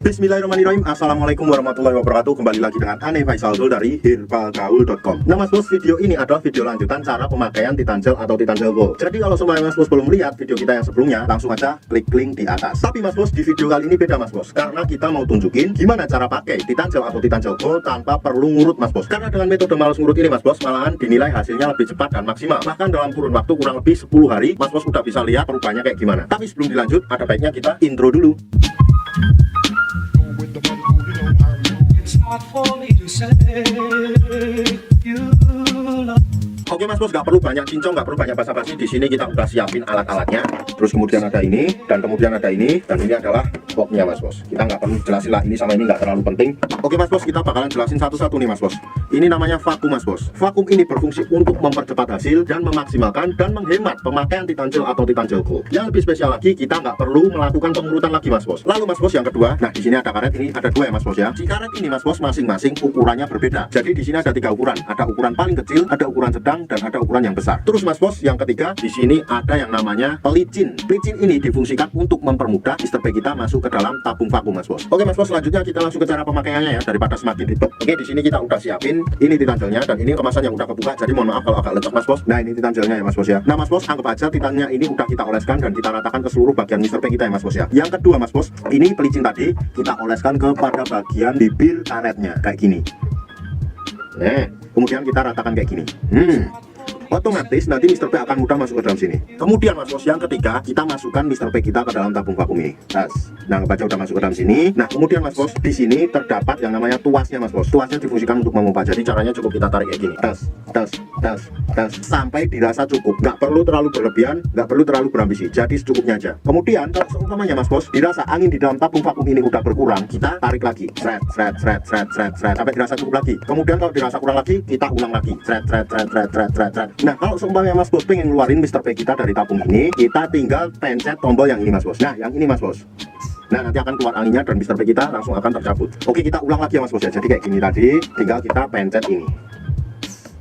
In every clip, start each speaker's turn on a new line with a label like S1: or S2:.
S1: Bismillahirrahmanirrahim. Assalamualaikum warahmatullahi wabarakatuh. Kembali lagi dengan Ane Faisal Dul dari herbalgaul.com. Nah mas bos, video ini adalah video lanjutan cara pemakaian Titan Gel atau Titan Gel Gold. Jadi kalau semuanya mas bos belum melihat video kita yang sebelumnya, langsung aja klik link di atas. Tapi mas bos, di video kali ini beda mas bos, karena kita mau tunjukin gimana cara pakai Titan Gel atau Titan Gel Gold tanpa perlu ngurut mas bos. Karena dengan metode males ngurut ini mas bos, malahan dinilai hasilnya lebih cepat dan maksimal. Bahkan dalam kurun waktu kurang lebih 10 hari mas bos udah bisa lihat perubahannya kayak gimana. Tapi sebelum dilanjut, ada baiknya kita intro dulu. Oke mas bos, nggak perlu banyak cincong, nggak perlu banyak basa-basi. Di sini kita udah siapin alat-alatnya. Terus kemudian ada ini, dan kemudian ada ini, dan ini adalah boxnya mas bos. Kita nggak perlu jelasin lah, ini sama ini nggak terlalu penting. Oke mas bos, kita bakalan jelasin satu-satu nih mas bos. Ini namanya vakum mas bos. Vakum ini berfungsi untuk mempercepat hasil dan memaksimalkan dan menghemat pemakaian Titan Gel atau Titan Gel Gold. Yang lebih spesial lagi, kita nggak perlu melakukan pengurutan lagi mas bos. Lalu mas bos, yang kedua, nah di sini ada karet, ini ada dua ya mas bos ya. Si karet ini mas bos masing-masing ukurannya berbeda. Jadi di sini ada 3 ukuran. Ada ukuran paling kecil, ada ukuran sedang, dan ada ukuran yang besar. Terus mas bos, yang ketiga, di sini ada yang namanya pelicin. Pelicin ini difungsikan untuk mempermudah Mr. P kita masuk ke dalam tabung vakum mas bos. Oke mas bos, selanjutnya kita langsung ke cara pemakaiannya ya, daripada semakin ribet. Oke, di sini kita udah siapin ini Titan Gelnya, dan ini kemasan yang udah kebuka, jadi mohon maaf kalau agak lecek mas bos. Nah ini Titan Gelnya ya mas bos ya. Nah mas bos, anggap aja titannya ini udah kita oleskan dan kita ratakan ke seluruh bagian Mr. P kita ya mas bos ya. Yang kedua mas bos, ini pelicin tadi kita oleskan kepada bagian bibir karetnya kayak gini. Nah, kemudian kita ratakan kayak gini. Otomatis nanti Mr. P akan mudah masuk ke dalam sini. Kemudian mas bos, yang ketiga, kita masukkan Mr. P kita ke dalam tabung vakum ini. Nah, baca udah masuk ke dalam sini. Nah, kemudian mas bos, di sini terdapat yang namanya tuasnya mas bos. Tuasnya difungsikan untuk memompa. Jadi caranya cukup kita tarik kayak gini. Tas sampai dirasa cukup. Nggak perlu terlalu berlebihan, nggak perlu terlalu berambisi. Jadi secukupnya aja. Kemudian kalau seumpamanya mas bos, dirasa angin di dalam tabung vakum ini udah berkurang, kita tarik lagi. Sampai dirasa cukup lagi. Kemudian kalau dirasa kurang lagi, kita ulang lagi. Nah, kalau seumpamanya mas bos pengen ngeluarin Mr. P kita dari tabung ini, kita tinggal pencet tombol yang ini mas bos. Nah, yang ini mas bos. Nah, nanti akan keluar anginnya dan Mr. P kita langsung akan tercabut. Oke, kita ulang lagi ya mas bos ya. Jadi kayak gini tadi, tinggal kita pencet ini.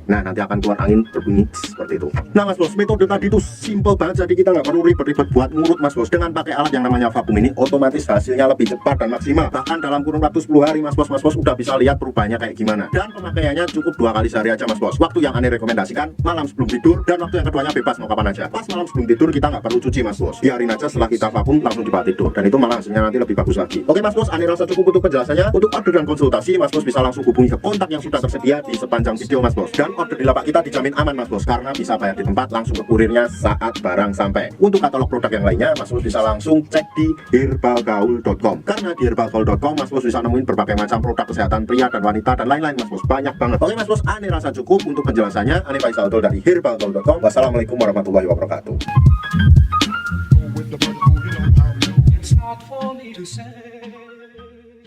S1: Nah, nanti akan keluar angin berbunyi seperti itu. Nah mas bos, metode tadi itu simple banget. Jadi kita nggak perlu ribet-ribet buat ngurut mas bos. Dengan pakai alat yang namanya vakum ini, otomatis hasilnya lebih cepat dan maksimal. Bahkan dalam kurun waktu 10 hari mas bos udah bisa lihat perubahannya kayak gimana. Dan pemakaiannya cukup 2 kali sehari aja mas bos. Waktu yang aneh rekomendasikan malam sebelum tidur, dan waktu yang keduanya bebas mau kapan aja. Pas malam sebelum tidur kita nggak perlu cuci mas bos. Biarin aja setelah kita vakum langsung dibawa tidur. Dan itu malah hasilnya nanti lebih bagus lagi. Oke mas bos, aneh rasa cukup untuk penjelasannya. Untuk order dan konsultasi mas bos bisa langsung hubungi ke kontak yang sudah tersedia di sepanjang video mas bos. Dan order di lapak kita dijamin aman mas bos, karena bisa bayar di tempat langsung ke kurirnya saat barang sampai. Untuk katalog produk yang lainnya mas bos bisa langsung cek di herbalgaul.com. Karena di herbalgaul.com mas bos bisa nemuin berbagai macam produk kesehatan pria dan wanita dan lain-lain mas bos, banyak banget. Oke mas bos, aneh rasa cukup untuk penjelasannya. Ane Faisal Dul dari herbalgaul.com. Wassalamualaikum warahmatullahi wabarakatuh.